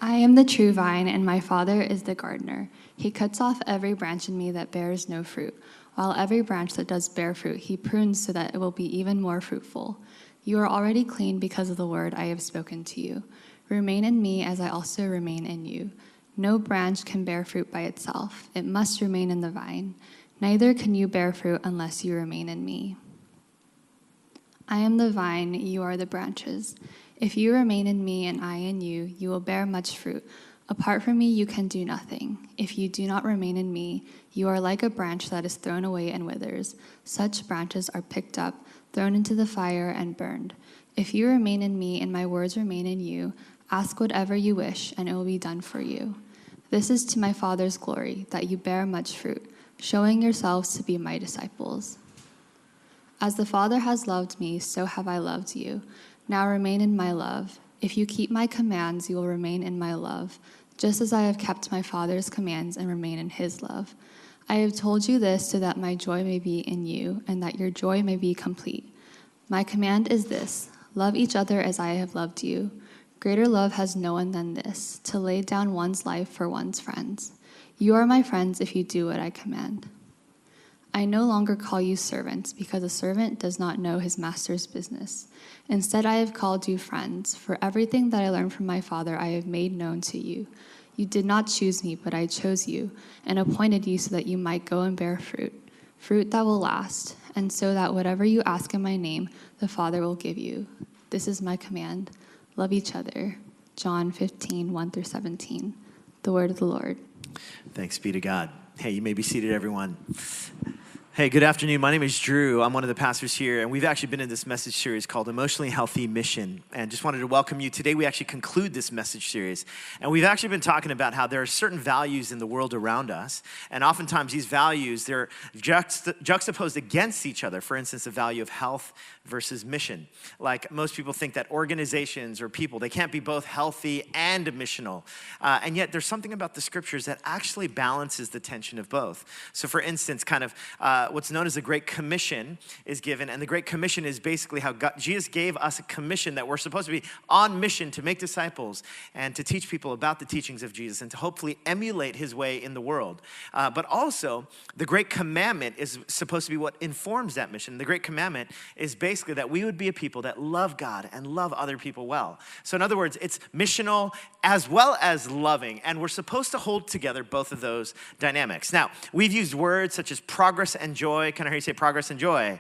I am the true vine, and my Father is the gardener. He cuts off every branch in me that bears no fruit, while every branch that does bear fruit he prunes so that it will be even more fruitful. You are already clean because of the word I have spoken to you. Remain in me as I also remain in you. No branch can bear fruit by itself. It must remain in the vine. Neither can you bear fruit unless you remain in me. I am the vine, you are the branches. If you remain in me and I in you, you will bear much fruit. Apart from me, you can do nothing. If you do not remain in me, you are like a branch that is thrown away and withers. Such branches are picked up, thrown into the fire, and burned. If you remain in me and my words remain in you, ask whatever you wish, and it will be done for you. This is to my Father's glory, that you bear much fruit, showing yourselves to be my disciples. As the Father has loved me, so have I loved you. Now remain in my love. If you keep my commands, you will remain in my love, just as I have kept my Father's commands and remain in his love. I have told you this so that my joy may be in you, and that your joy may be complete. My command is this: love each other as I have loved you. Greater love has no one than this, to lay down one's life for one's friends. You are my friends if you do what I command. I no longer call you servants, because a servant does not know his master's business. Instead, I have called you friends, for everything that I learned from my Father I have made known to you. You did not choose me, but I chose you, and appointed you so that you might go and bear fruit, fruit that will last, and so that whatever you ask in my name, the Father will give you. This is my command: love each other. John 15, 1-17. The word of the Lord. Thanks be to God. Hey, you may be seated, everyone. Hey, good afternoon. My name is Drew. I'm one of the pastors here, and we've actually been in this message series called Emotionally Healthy Mission, and just wanted to welcome you. Today, we actually conclude this message series, and we've actually been talking about how there are certain values in the world around us, and oftentimes these values, they're juxtaposed against each other. For instance, the value of health versus mission. Like most people think that organizations or people, they can't be both healthy and missional, and yet there's something about the scriptures that actually balances the tension of both. So for instance, what's known as the Great Commission is given, and the Great Commission is basically how Jesus gave us a commission that we're supposed to be on mission to make disciples and to teach people about the teachings of Jesus and to hopefully emulate his way in the world. But also, the Great Commandment is supposed to be what informs that mission. The Great Commandment is basically that we would be a people that love God and love other people well. So in other words, it's missional as well as loving, and we're supposed to hold together both of those dynamics. Now, we've used words such as progress and joy. Can I hear you say progress and joy?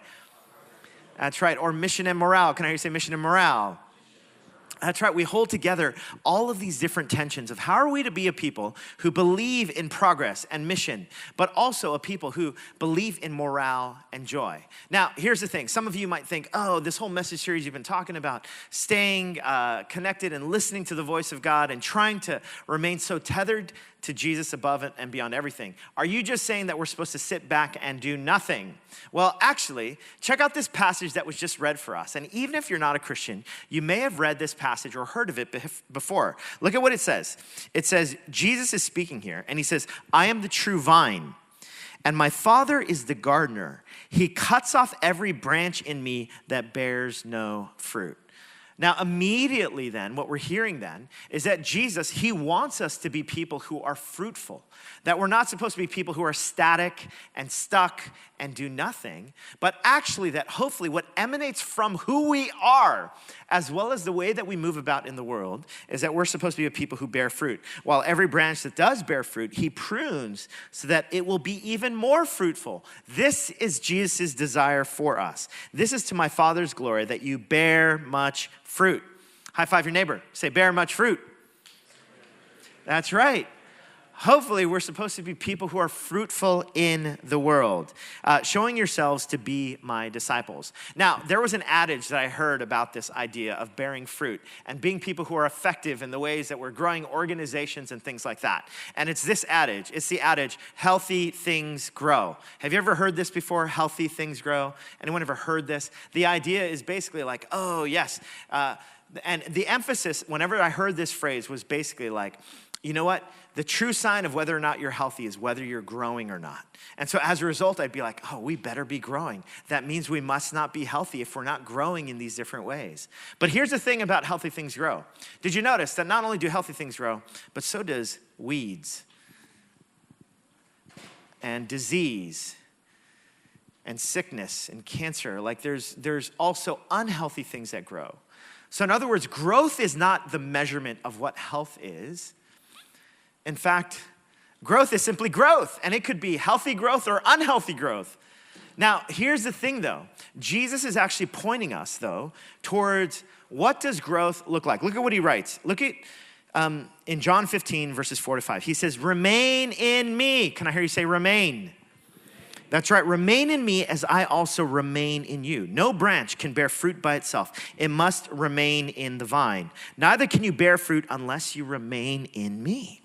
That's right. Or mission and morale. Can I hear you say mission and morale? That's right. We hold together all of these different tensions of how are we to be a people who believe in progress and mission, but also a people who believe in morale and joy. Now, here's the thing. Some of you might think, oh, this whole message series you've been talking about staying connected and listening to the voice of God and trying to remain so tethered to Jesus above it and beyond everything. Are you just saying that we're supposed to sit back and do nothing? Well, actually, check out this passage that was just read for us. And even if you're not a Christian, you may have read this passage or heard of it before. Look at what it says. It says, Jesus is speaking here, and he says, I am the true vine, and my Father is the gardener. He cuts off every branch in me that bears no fruit. Now, immediately then, what we're hearing then is that Jesus, he wants us to be people who are fruitful, that we're not supposed to be people who are static and stuck and do nothing, but actually that hopefully what emanates from who we are, as well as the way that we move about in the world, is that we're supposed to be a people who bear fruit. While every branch that does bear fruit, he prunes so that it will be even more fruitful. This is Jesus' desire for us. This is to my Father's glory, that you bear much fruit. High five your neighbor. Say, bear much fruit. That's right. Hopefully, we're supposed to be people who are fruitful in the world, showing yourselves to be my disciples. Now, there was an adage that I heard about this idea of bearing fruit and being people who are effective in the ways that we're growing organizations and things like that. And it's this adage. It's the adage, healthy things grow. Have you ever heard this before? Healthy things grow. Anyone ever heard this? The idea is basically like, oh, yes. And the emphasis, whenever I heard this phrase, was basically like, you know what? The true sign of whether or not you're healthy is whether you're growing or not. And so as a result, I'd be like, oh, we better be growing. That means we must not be healthy if we're not growing in these different ways. But here's the thing about healthy things grow. Did you notice that not only do healthy things grow, but so does weeds and disease and sickness and cancer? Like there's also unhealthy things that grow. So in other words, growth is not the measurement of what health is. In fact, growth is simply growth, and it could be healthy growth or unhealthy growth. Now, here's the thing though. Jesus is actually pointing us though towards what does growth look like? Look at what he writes. Look at in John 15, verses 4-5. He says, remain in me. Can I hear you say remain? That's right. Remain in me as I also remain in you. No branch can bear fruit by itself. It must remain in the vine. Neither can you bear fruit unless you remain in me.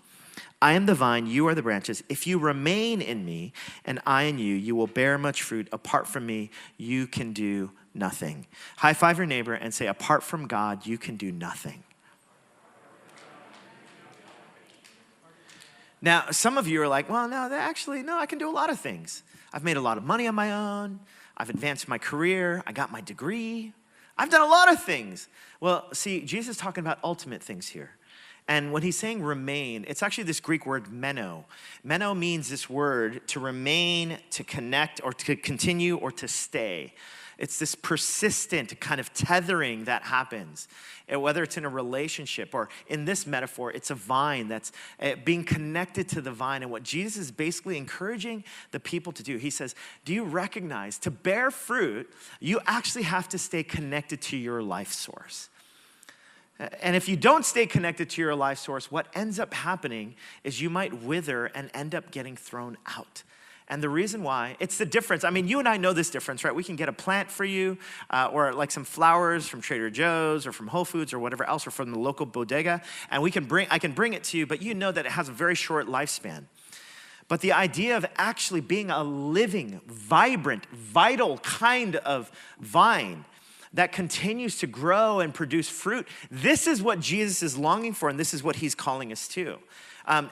I am the vine, you are the branches. If you remain in me and I in you, you will bear much fruit. Apart from me, you can do nothing. High five your neighbor and say, apart from God, you can do nothing. Now, some of you are like, well, no, I can do a lot of things. I've made a lot of money on my own. I've advanced my career. I got my degree. I've done a lot of things. Well, see, Jesus is talking about ultimate things here. And when he's saying remain, it's actually this Greek word meno. Meno means this word to remain, to connect, or to continue, or to stay. It's this persistent kind of tethering that happens. And whether it's in a relationship or in this metaphor, it's a vine that's being connected to the vine. And what Jesus is basically encouraging the people to do, he says, do you recognize to bear fruit, you actually have to stay connected to your life source. And if you don't stay connected to your life source, what ends up happening is you might wither and end up getting thrown out. And the reason why, it's the difference. I mean, you and I know this difference, right? We can get a plant for you or like some flowers from Trader Joe's or from Whole Foods or whatever else, or from the local bodega. And I can bring it to you, but you know that it has a very short lifespan. But the idea of actually being a living, vibrant, vital kind of vine that continues to grow and produce fruit, this is what Jesus is longing for, and this is what he's calling us to.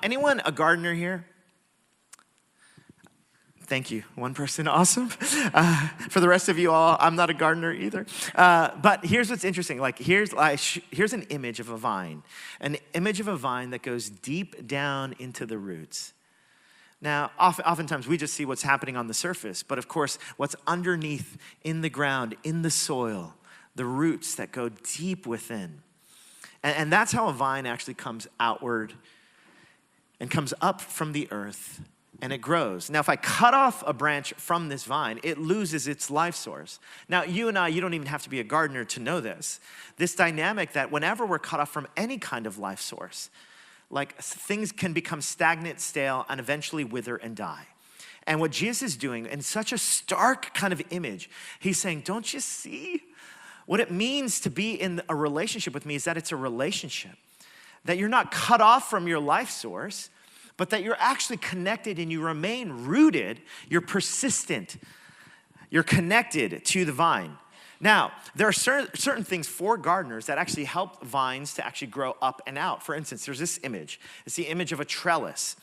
Anyone a gardener here? Thank you. One person, awesome. For the rest of you all, I'm not a gardener either. But here's what's interesting. Like here's an image of a vine that goes deep down into the roots. Now, oftentimes we just see what's happening on the surface, but of course, what's underneath in the ground, in the soil, the roots that go deep within. And that's how a vine actually comes outward and comes up from the earth, and it grows. Now, if I cut off a branch from this vine, it loses its life source. Now, you and I, you don't even have to be a gardener to know this. This dynamic that whenever we're cut off from any kind of life source, like things can become stagnant, stale, and eventually wither and die. And what Jesus is doing in such a stark kind of image, he's saying, don't you see? What it means to be in a relationship with me is that it's a relationship. That you're not cut off from your life source, but that you're actually connected and you remain rooted, you're persistent, you're connected to the vine. Now, there are certain things for gardeners that actually help vines to actually grow up and out. For instance, there's this image. It's the image of a trellis.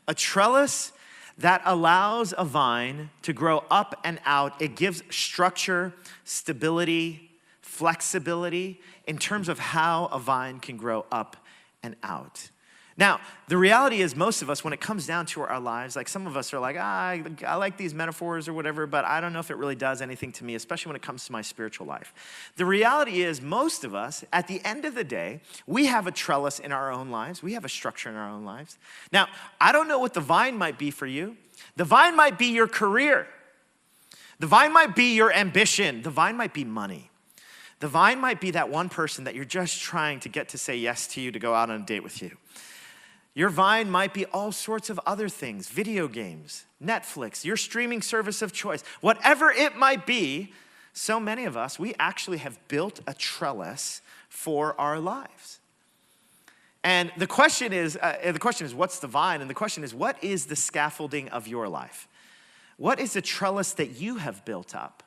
A trellis that allows a vine to grow up and out. It gives structure, stability, flexibility in terms of how a vine can grow up and out. Now, the reality is most of us, when it comes down to our lives, like some of us are like, I like these metaphors or whatever, but I don't know if it really does anything to me, especially when it comes to my spiritual life. The reality is most of us, at the end of the day, we have a trellis in our own lives. We have a structure in our own lives. Now, I don't know what the vine might be for you. The vine might be your career. The vine might be your ambition. The vine might be money. The vine might be that one person that you're just trying to get to say yes to you to go out on a date with you. Your vine might be all sorts of other things, video games, Netflix, your streaming service of choice. Whatever it might be, so many of us, we actually have built a trellis for our lives. And the question is, what's the vine? And the question is, what is the scaffolding of your life? What is the trellis that you have built up?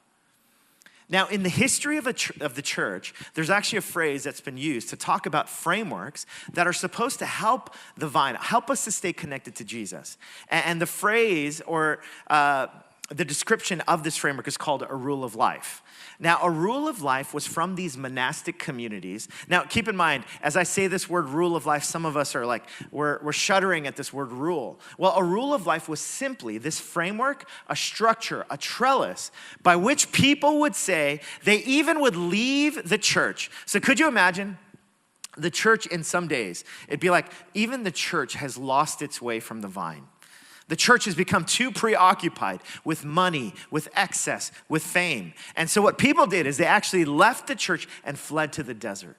Now, in the history of the church, there's actually a phrase that's been used to talk about frameworks that are supposed to help the vine, help us to stay connected to Jesus. And the phrase or the description of this framework is called a rule of life. Now, a rule of life was from these monastic communities. Now, keep in mind, as I say this word rule of life, some of us are like, we're shuddering at this word rule. Well, a rule of life was simply this framework, a structure, a trellis by which people would say they even would leave the church. So could you imagine the church in some days? It'd be like even the church has lost its way from the vine. The church has become too preoccupied with money, with excess, with fame. And so what people did is they actually left the church and fled to the desert.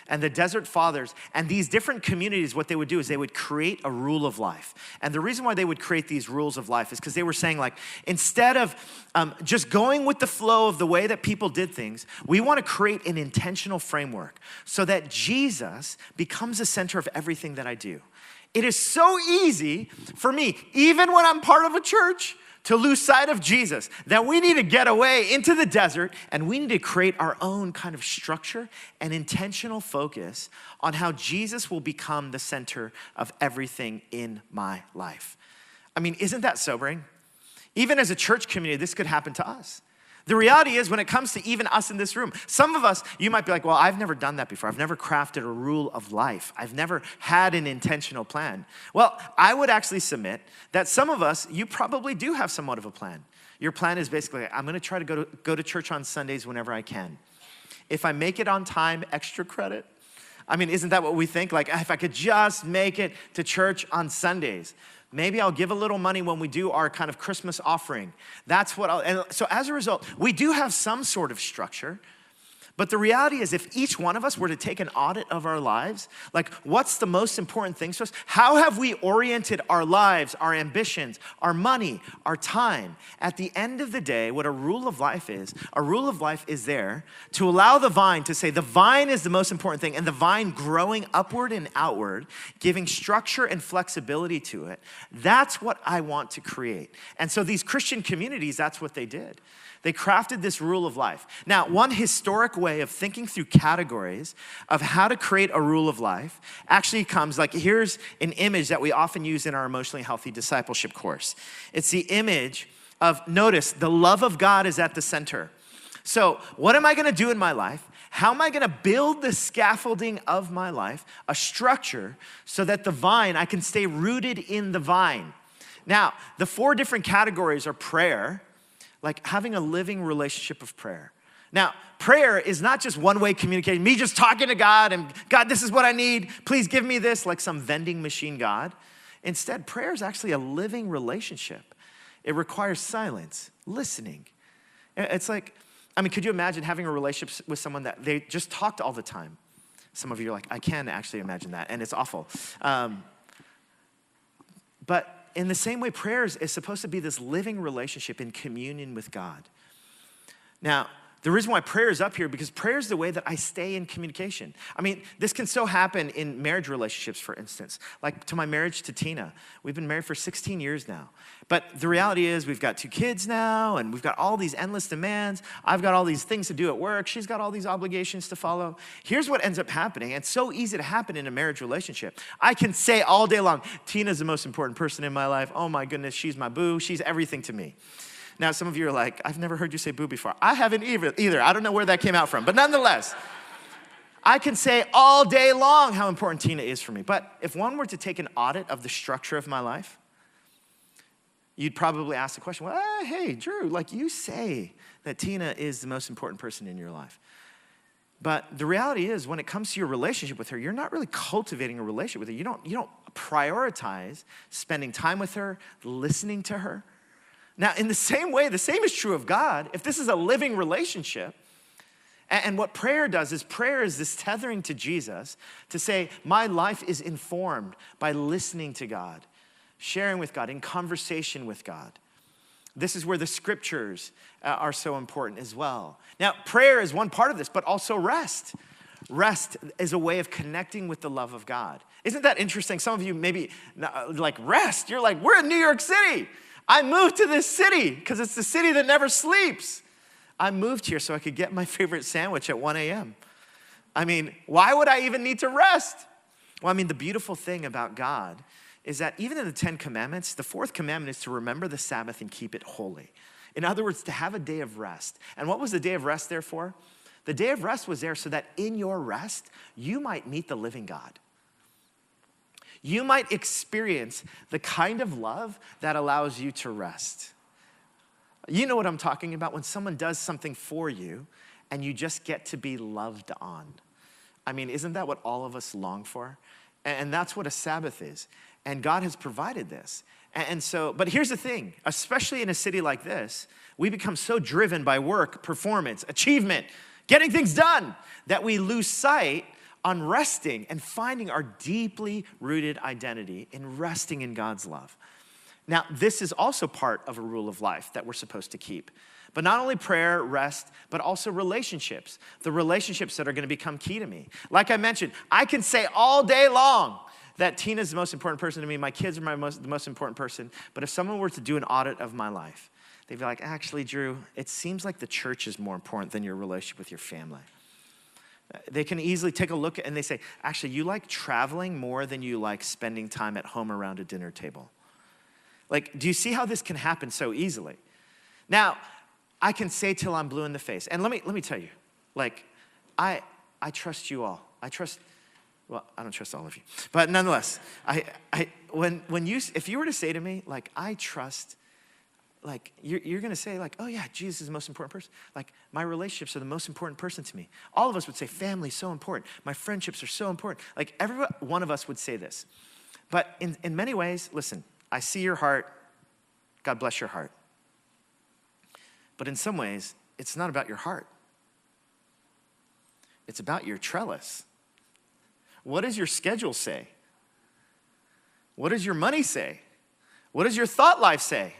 And the desert fathers and these different communities, what they would do is they would create a rule of life. And the reason why they would create these rules of life is because they were saying like, instead of just going with the flow of the way that people did things, we want to create an intentional framework so that Jesus becomes the center of everything that I do. It is so easy for me, even when I'm part of a church, to lose sight of Jesus, that we need to get away into the desert and we need to create our own kind of structure and intentional focus on how Jesus will become the center of everything in my life. I mean, isn't that sobering? Even as a church community, this could happen to us. The reality is when it comes to even us in this room, some of us, you might be like, well, I've never done that before. I've never crafted a rule of life. I've never had an intentional plan. Well, I would actually submit that some of us, you probably do have somewhat of a plan. Your plan is basically, I'm gonna try to go to church on Sundays whenever I can. If I make it on time, extra credit. I mean, isn't that what we think? Like, if I could just make it to church on Sundays. Maybe I'll give a little money when we do our kind of Christmas offering. That's what and so as a result, we do have some sort of structure. But the reality is if each one of us were to take an audit of our lives, like what's the most important things to us? How have we oriented our lives, our ambitions, our money, our time? At the end of the day, what a rule of life is there to allow the vine to say the vine is the most important thing and the vine growing upward and outward, giving structure and flexibility to it. That's what I want to create. And so these Christian communities, that's what they did. They crafted this rule of life. Now, one historic way of thinking through categories of how to create a rule of life actually comes like, here's an image that we often use in our emotionally healthy discipleship course. It's the image of, notice, the love of God is at the center. So what am I gonna do in my life? How am I gonna build the scaffolding of my life, a structure, so that the vine, I can stay rooted in the vine? Now, the 4 different categories are prayer, like having a living relationship of prayer. Now, prayer is not just one-way communication, me just talking to God and God, this is what I need. Please give me this, like some vending machine God. Instead, prayer is actually a living relationship. It requires silence, listening. It's like, I mean, could you imagine having a relationship with someone that they just talked all the time? Some of you are like, I can actually imagine that, and it's awful. But in the same way, prayer is supposed to be this living relationship in communion with God. Now, the reason why prayer is up here, because prayer is the way that I stay in communication. I mean, this can so happen in marriage relationships, for instance. Like to my marriage to Tina. We've been married for 16 years now. But the reality is we've got 2 kids now, and we've got all these endless demands. I've got all these things to do at work. She's got all these obligations to follow. Here's what ends up happening. It's so easy to happen in a marriage relationship. I can say all day long, Tina's the most important person in my life. Oh my goodness, she's my boo. She's everything to me. Now, some of you are like, I've never heard you say boo before. I haven't either. I don't know where that came out from. But nonetheless, I can say all day long how important Tina is for me. But if one were to take an audit of the structure of my life, you'd probably ask the question, well, hey, Drew, like you say that Tina is the most important person in your life. But the reality is when it comes to your relationship with her, you're not really cultivating a relationship with her. You don't prioritize spending time with her, listening to her. Now, in the same way, the same is true of God. If this is a living relationship, and what prayer does is prayer is this tethering to Jesus to say, my life is informed by listening to God, sharing with God, in conversation with God. This is where the scriptures are so important as well. Now, prayer is one part of this, but also rest. Rest is a way of connecting with the love of God. Isn't that interesting? Some of you maybe like rest. You're like, we're in New York City. I moved to this city because it's the city that never sleeps. I moved here so I could get my favorite sandwich at 1 a.m. I mean, why would I even need to rest? Well, I mean, the beautiful thing about God is that even in the 10 Commandments, the fourth commandment is to remember the Sabbath and keep it holy. In other words, to have a day of rest. And what was the day of rest there for? The day of rest was there so that in your rest, you might meet the living God. You might experience the kind of love that allows you to rest. You know what I'm talking about when someone does something for you and you just get to be loved on. I mean, isn't that what all of us long for? And that's what a Sabbath is. And God has provided this. And so, but here's the thing, especially in a city like this, we become so driven by work, performance, achievement, getting things done, that we lose sight on resting and finding our deeply rooted identity in resting in God's love. Now, this is also part of a rule of life that we're supposed to keep. But not only prayer, rest, but also relationships. The relationships that are going to become key to me. Like I mentioned, I can say all day long that Tina's the most important person to me. My kids are the most important person. But if someone were to do an audit of my life, they'd be like, actually, Drew, it seems like the church is more important than your relationship with your family. They can easily take a look and they say, actually, you like traveling more than you like spending time at home around a dinner table. Like, do you see how this can happen so easily? Now, I can say till I'm blue in the face. And let me tell you, like, I trust you all. Well, I don't trust all of you. But nonetheless, if you were to say to me, like, I trust, like, you're going to say, like, oh, yeah, Jesus is the most important person. Like, my relationships are the most important person to me. All of us would say family is so important. My friendships are so important. Like, every one of us would say this. But in many ways, listen, I see your heart. God bless your heart. But in some ways, it's not about your heart. It's about your trellis. What does your schedule say? What does your money say? What does your thought life say?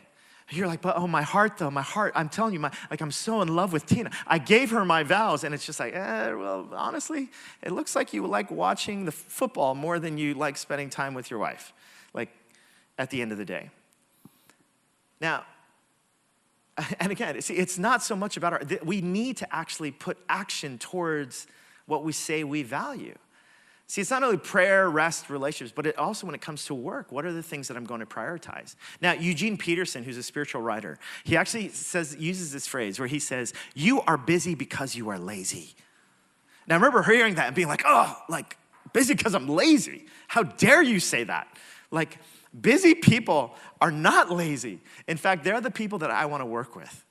You're like, but oh, my heart though, my heart. I'm telling you, I'm so in love with Tina. I gave her my vows, and it's just like, well, honestly, it looks like you like watching the football more than you like spending time with your wife, like at the end of the day. Now, and again, see, it's not so much about we need to actually put action towards what we say we value. See, it's not only prayer, rest, relationships, but it also when it comes to work, what are the things that I'm going to prioritize? Now, Eugene Peterson, who's a spiritual writer, he actually uses this phrase where he says, you are busy because you are lazy. Now, I remember hearing that and being like, oh, like busy because I'm lazy. How dare you say that? Like, busy people are not lazy. In fact, they're the people that I want to work with.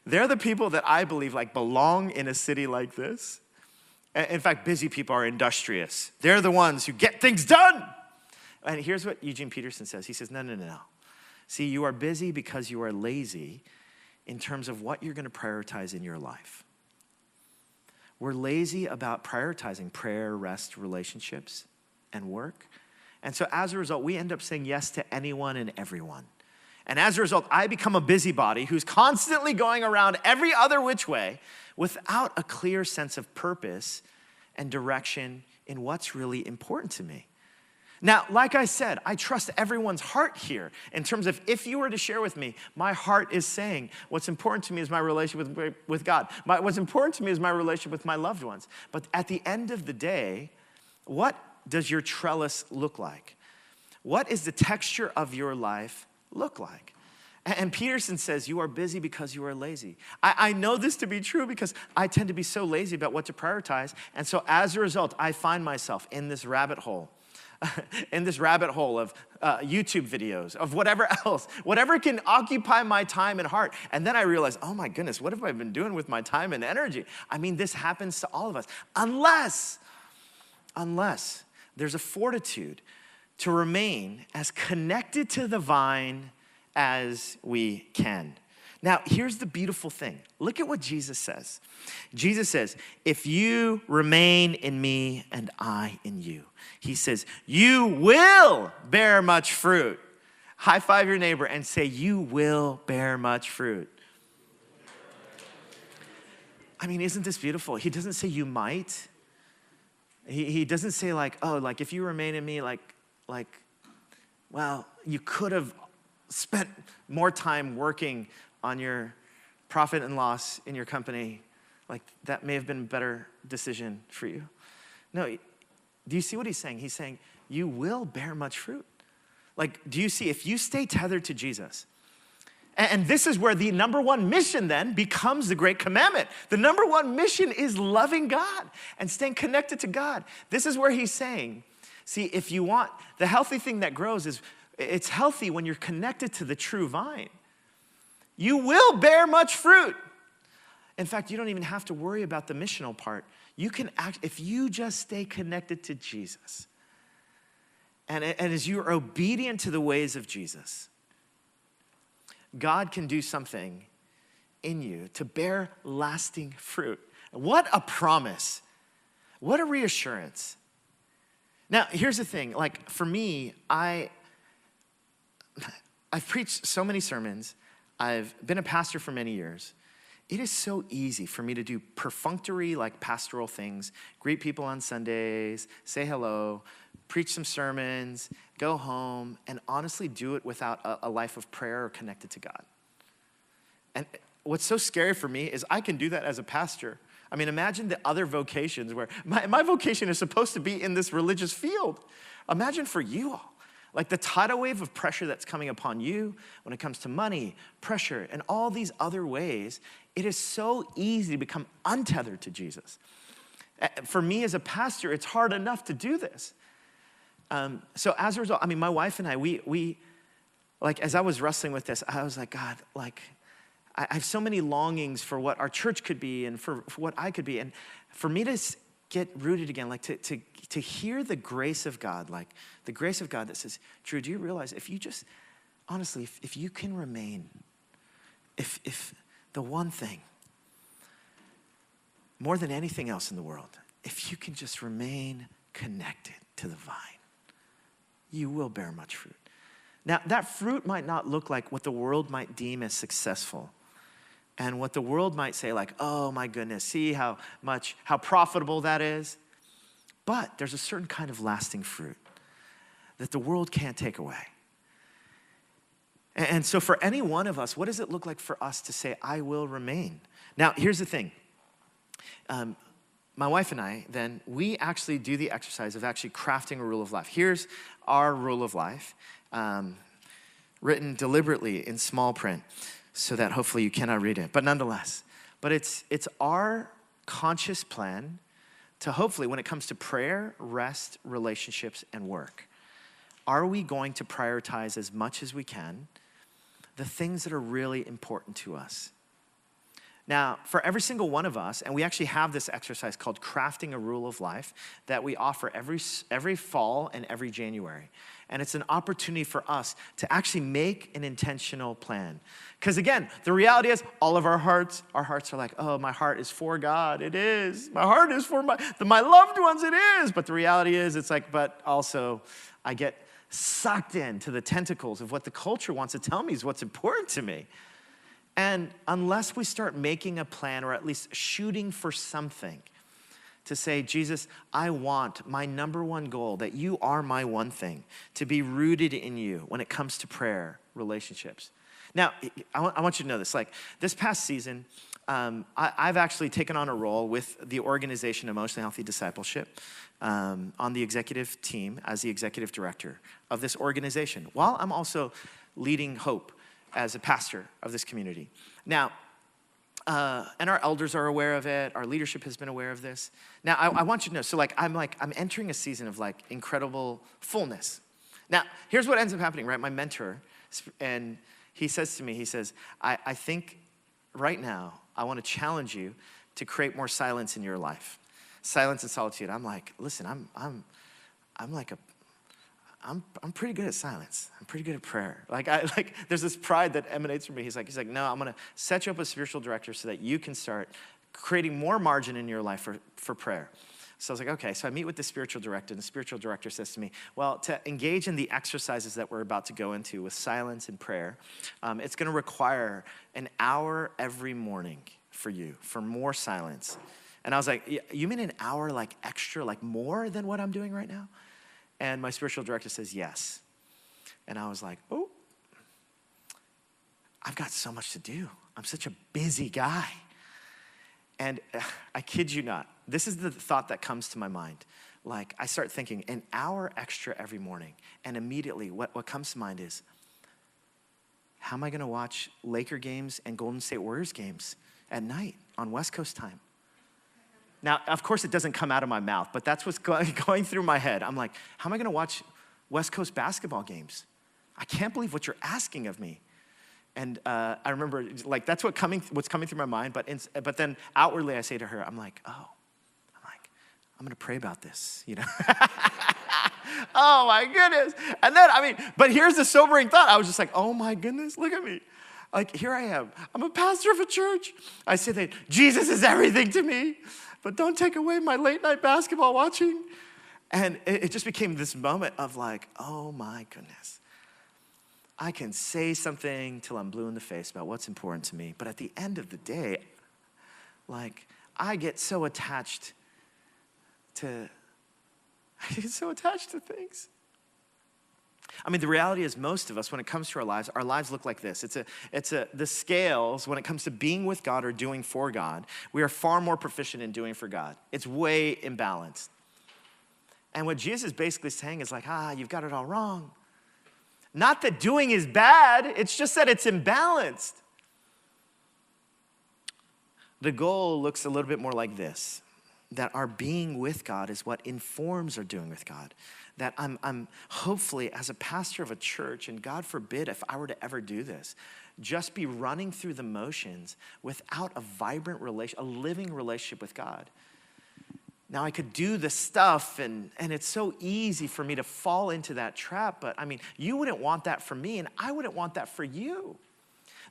They're the people that I believe like belong in a city like this. In fact, busy people are industrious. They're the ones who get things done. And here's what Eugene Peterson says. He says, no. See, you are busy because you are lazy in terms of what you're going to prioritize in your life. We're lazy about prioritizing prayer, rest, relationships, and work. And so as a result, we end up saying yes to anyone and everyone. And as a result, I become a busybody who's constantly going around every other which way without a clear sense of purpose and direction in what's really important to me. Now, like I said, I trust everyone's heart here in terms of if you were to share with me, my heart is saying what's important to me is my relationship with God. What's important to me is my relationship with my loved ones. But at the end of the day, what does your trellis look like? What is the texture of your life look like? And Peterson says, you are busy because you are lazy. I know this to be true because I tend to be so lazy about what to prioritize. And so as a result, I find myself in this rabbit hole, of YouTube videos, of whatever else, whatever can occupy my time and heart. And then I realize, oh my goodness, what have I been doing with my time and energy? I mean, this happens to all of us. Unless there's a fortitude to remain as connected to the vine as we can. Now, here's the beautiful thing. Look at what Jesus says. Jesus says, if you remain in me and I in you, he says, you will bear much fruit. High five your neighbor and say, you will bear much fruit. I mean, isn't this beautiful? He doesn't say you might. He doesn't say like, oh, like if you remain in me, like, well, you could have spent more time working on your profit and loss in your company, like that may have been a better decision for you. No, do you see what he's saying? He's saying, you will bear much fruit. Like, do you see, if you stay tethered to Jesus, and this is where the number one mission then becomes the great commandment. The number one mission is loving God and staying connected to God. This is where he's saying, see, if you want, the healthy thing that grows is, it's healthy when you're connected to the true vine. You will bear much fruit. In fact, you don't even have to worry about the missional part. You can act, if you just stay connected to Jesus, and as you are obedient to the ways of Jesus, God can do something in you to bear lasting fruit. What a promise. What a reassurance. Now, here's the thing. Like, for me, I've preached so many sermons. I've been a pastor for many years. It is so easy for me to do perfunctory, like pastoral things, greet people on Sundays, say hello, preach some sermons, go home, and honestly do it without a life of prayer or connected to God. And what's so scary for me is I can do that as a pastor. I mean, imagine the other vocations where my vocation is supposed to be in this religious field. Imagine for you all. Like the tidal wave of pressure that's coming upon you when it comes to money, pressure, and all these other ways, it is so easy to become untethered to Jesus. For me as a pastor, it's hard enough to do this. So as a result, I mean, my wife and I, we like, as I was wrestling with this, I was like, God, like, I have so many longings for what our church could be and for what I could be. And for me to get rooted again, like to hear the grace of God, like the grace of God that says, Drew, do you realize if you just, honestly, if you can remain, if the one thing, more than anything else in the world, if you can just remain connected to the vine, you will bear much fruit. Now, that fruit might not look like what the world might deem as successful. And what the world might say like, oh my goodness, see how profitable that is. But there's a certain kind of lasting fruit that the world can't take away. And so for any one of us, what does it look like for us to say, I will remain? Now, here's the thing. My wife and I, then, we actually do the exercise of actually crafting a rule of life. Here's our rule of life, written deliberately in small print, so that hopefully you cannot read it. But nonetheless, it's our conscious plan to hopefully, when it comes to prayer, rest, relationships, and work, are we going to prioritize as much as we can the things that are really important to us? Now, for every single one of us, and we actually have this exercise called Crafting a Rule of Life that we offer every fall and every January. And it's an opportunity for us to actually make an intentional plan. Because again, the reality is all of our hearts are like, oh, my heart is for God. It is. My heart is for my loved ones. It is. But the reality is it's like, but also I get sucked into the tentacles of what the culture wants to tell me is what's important to me. And unless we start making a plan or at least shooting for something to say, Jesus, I want my number one goal, that you are my one thing, to be rooted in you when it comes to prayer, relationships. Now, I want you to know this. Like this past season, I've actually taken on a role with the organization Emotionally Healthy Discipleship on the executive team as the executive director of this organization, while I'm also leading Hope as a pastor of this community. Now, and our elders are aware of it. Our leadership has been aware of this. Now, I want you to know, so I'm entering a season of like incredible fullness. Now, here's what ends up happening, right? My mentor, and he says to me, he says, I think right now, I want to challenge you to create more silence in your life. Silence and solitude. I'm like, listen, I'm pretty good at silence. I'm pretty good at prayer. There's this pride that emanates from me. He's like, no, I'm gonna set you up a spiritual director so that you can start creating more margin in your life for prayer. So I was like, okay. So I meet with the spiritual director, and the spiritual director says to me, well, to engage in the exercises that we're about to go into with silence and prayer, it's gonna require an hour every morning for you, for more silence. And I was like, you mean an hour like extra, like more than what I'm doing right now? And my spiritual director says, yes. And I was like, oh, I've got so much to do. I'm such a busy guy. And I kid you not, this is the thought that comes to my mind. Like, I start thinking an hour extra every morning, and immediately what comes to mind is, how am I gonna watch Laker games and Golden State Warriors games at night on West Coast time? Now, of course, it doesn't come out of my mouth, but that's what's going through my head. I'm like, how am I gonna watch West Coast basketball games? I can't believe what you're asking of me. And I remember, like, that's what's coming through my mind, but then outwardly I say to her, I'm gonna pray about this, you know? Oh my goodness. And then, but here's the sobering thought. I was just like, oh my goodness, look at me. Like, here I am. I'm a pastor of a church. I say that Jesus is everything to me, but don't take away my late night basketball watching. And it just became this moment of like, oh my goodness. I can say something till I'm blue in the face about what's important to me, but at the end of the day, like, I get so attached to things. The reality is most of us, when it comes to our lives look like this. The scales, when it comes to being with God or doing for God, we are far more proficient in doing for God. It's way imbalanced. And what Jesus is basically saying is like, you've got it all wrong. Not that doing is bad, it's just that it's imbalanced. The goal looks a little bit more like this, that our being with God is what informs our doing with God. That I'm hopefully, as a pastor of a church, and God forbid if I were to ever do this, just be running through the motions without a vibrant a living relationship with God. Now, I could do the stuff, and it's so easy for me to fall into that trap, but you wouldn't want that for me, and I wouldn't want that for you.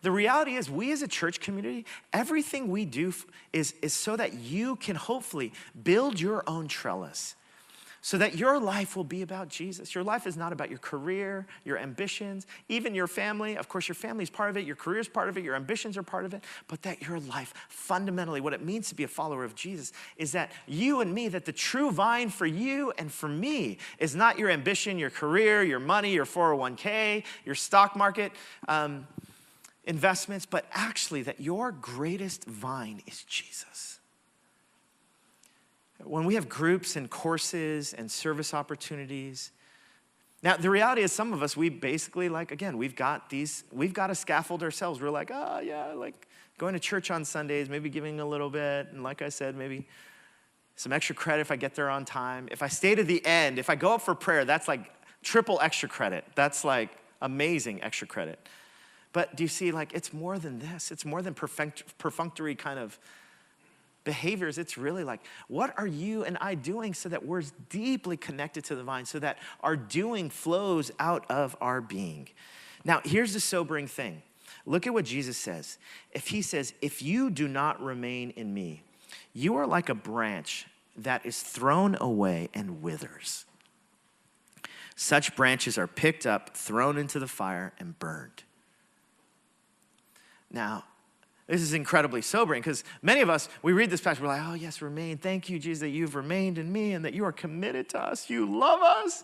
The reality is, we as a church community, everything we do is so that you can hopefully build your own trellis, so that your life will be about Jesus. Your life is not about your career, your ambitions, even your family. Of course, your family is part of it, your career is part of it, your ambitions are part of it, but that your life, fundamentally, what it means to be a follower of Jesus is that you and me, that the true vine for you and for me is not your ambition, your career, your money, your 401k, your stock market investments, but actually that your greatest vine is Jesus. When we have groups and courses and service opportunities, now the reality is some of us, we basically we've got to scaffold ourselves. We're like, going to church on Sundays, maybe giving a little bit, and like I said, maybe some extra credit if I get there on time. If I stay to the end, if I go up for prayer, that's like triple extra credit. That's like amazing extra credit. But do you see, it's more than this. It's more than perfunctory kind of behaviors. It's really like, what are you and I doing so that we're deeply connected to the vine, so that our doing flows out of our being? Now, here's the sobering thing. Look at what Jesus says. He says, if you do not remain in me, you are like a branch that is thrown away and withers. Such branches are picked up, thrown into the fire, and burned. Now, this is incredibly sobering because many of us, we read this passage, we're like, oh yes, remain. Thank you, Jesus, that you've remained in me and that you are committed to us. You love us.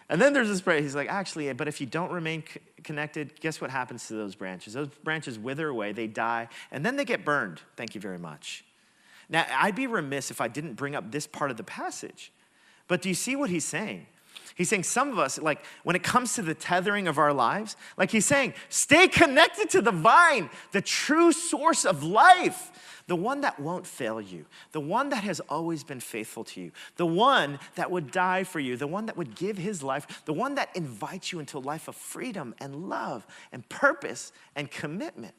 And then there's this prayer. He's like, actually, but if you don't remain connected, guess what happens to those branches? Those branches wither away, they die, and then they get burned. Thank you very much. Now, I'd be remiss if I didn't bring up this part of the passage. But do you see what he's saying? He's saying some of us, when it comes to the tethering of our lives, he's saying, stay connected to the vine, the true source of life, the one that won't fail you, the one that has always been faithful to you, the one that would die for you, the one that would give his life, the one that invites you into a life of freedom and love and purpose and commitment.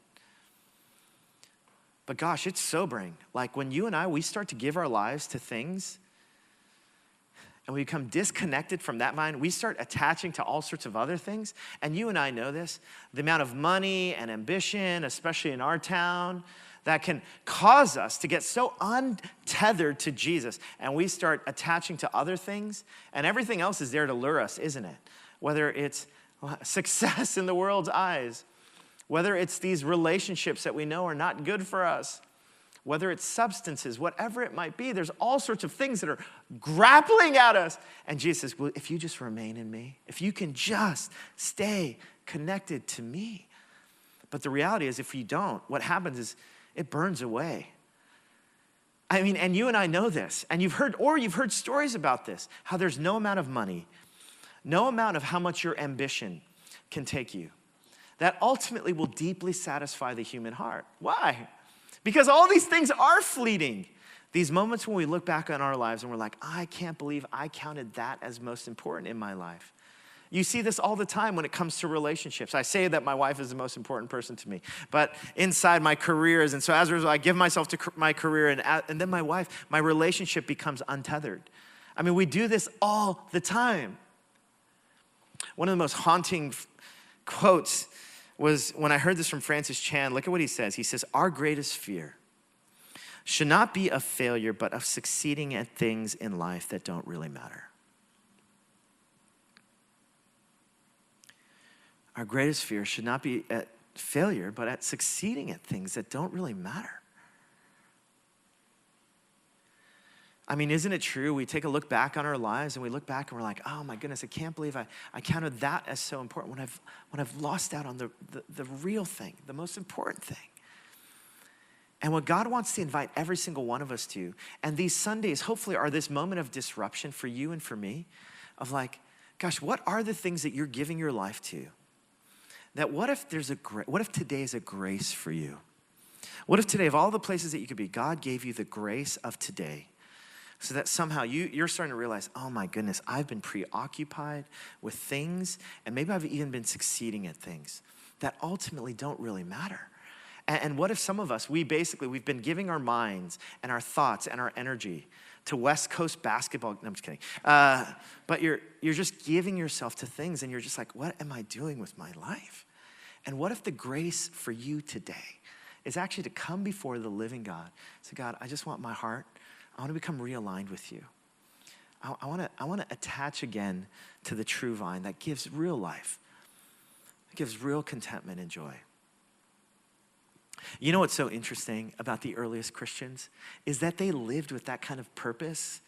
But gosh, it's sobering. When you and I, we start to give our lives to things and we become disconnected from that vine, we start attaching to all sorts of other things. And you and I know this, the amount of money and ambition, especially in our town, that can cause us to get so untethered to Jesus. And we start attaching to other things, and everything else is there to lure us, isn't it? Whether it's success in the world's eyes, whether it's these relationships that we know are not good for us, whether it's substances, whatever it might be, there's all sorts of things that are grappling at us. And Jesus says, well, if you just remain in me, if you can just stay connected to me. But the reality is, if you don't, what happens is it burns away. I mean, and you and I know this, and you've heard stories about this, how there's no amount of money, no amount of how much your ambition can take you, that ultimately will deeply satisfy the human heart. Why? Because all these things are fleeting. These moments when we look back on our lives and we're like, I can't believe I counted that as most important in my life. You see this all the time when it comes to relationships. I say that my wife is the most important person to me, but inside my career is, and so as a result, I give myself to my career, and then my wife, my relationship becomes untethered. I mean, we do this all the time. One of the most haunting quotes was when I heard this from Francis Chan. Look at what he says. He says, our greatest fear should not be of failure, but of succeeding at things in life that don't really matter. Our greatest fear should not be at failure, but at succeeding at things that don't really matter. I mean, isn't it true? We take a look back on our lives and we look back and we're like, oh my goodness, I can't believe I counted that as so important when I've lost out on the real thing, the most important thing. And what God wants to invite every single one of us to, and these Sundays hopefully are this moment of disruption for you and for me, of like, gosh, what are the things that you're giving your life to? That what if today is a grace for you? What if today, of all the places that you could be, God gave you the grace of today, so that somehow you're starting to realize, oh my goodness, I've been preoccupied with things, and maybe I've even been succeeding at things that ultimately don't really matter. And what if some of us, we've been giving our minds and our thoughts and our energy to West Coast basketball. No, I'm just kidding. But you're just giving yourself to things, and you're just like, what am I doing with my life? And what if the grace for you today is actually to come before the living God? Say, God, I just want my heart. I want to become realigned with you. I want to attach again to the true vine that gives real life. It gives real contentment and joy. You know what's so interesting about the earliest Christians is that they lived with that kind of purpose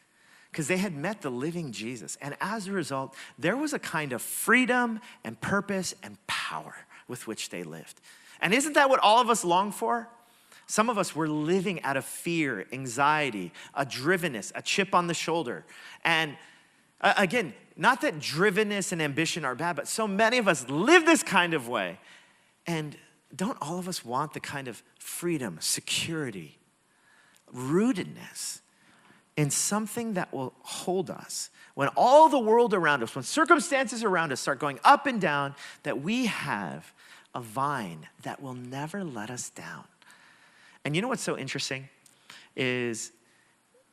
because they had met the living Jesus. And as a result, there was a kind of freedom and purpose and power with which they lived. And isn't that what all of us long for? Some of us were living out of fear, anxiety, a drivenness, a chip on the shoulder. And again, not that drivenness and ambition are bad, but so many of us live this kind of way. And don't all of us want the kind of freedom, security, rootedness in something that will hold us when all the world around us, when circumstances around us start going up and down, that we have a vine that will never let us down? And you know what's so interesting is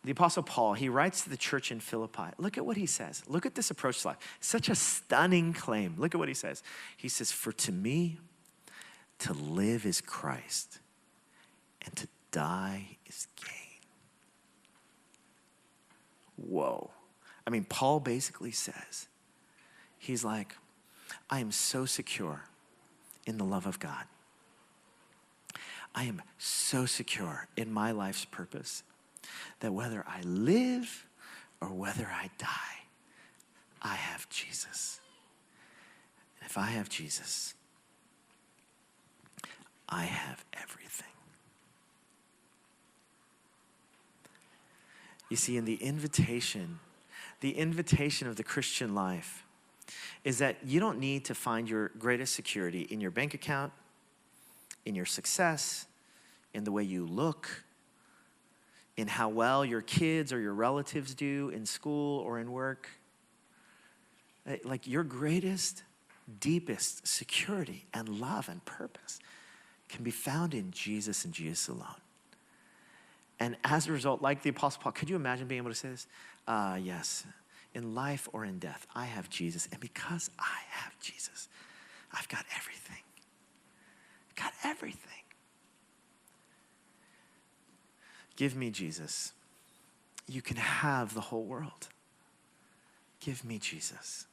the Apostle Paul, he writes to the church in Philippi. Look at what he says. Look at this approach to life. Such a stunning claim. Look at what he says. He says, for to me, to live is Christ, and to die is gain. Whoa. I mean, Paul basically says, he's like, I am so secure in the love of God. I am so secure in my life's purpose that whether I live or whether I die, I have Jesus. And if I have Jesus, I have everything. You see, in the invitation of the Christian life is that you don't need to find your greatest security in your bank account, in your success, in the way you look, in how well your kids or your relatives do in school or in work. Like your greatest, deepest security and love and purpose can be found in Jesus and Jesus alone. And as a result, like the Apostle Paul, could you imagine being able to say this? Yes, in life or in death, I have Jesus. And because I have Jesus, I've got everything. Got everything. Give me Jesus. You can have the whole world. Give me Jesus.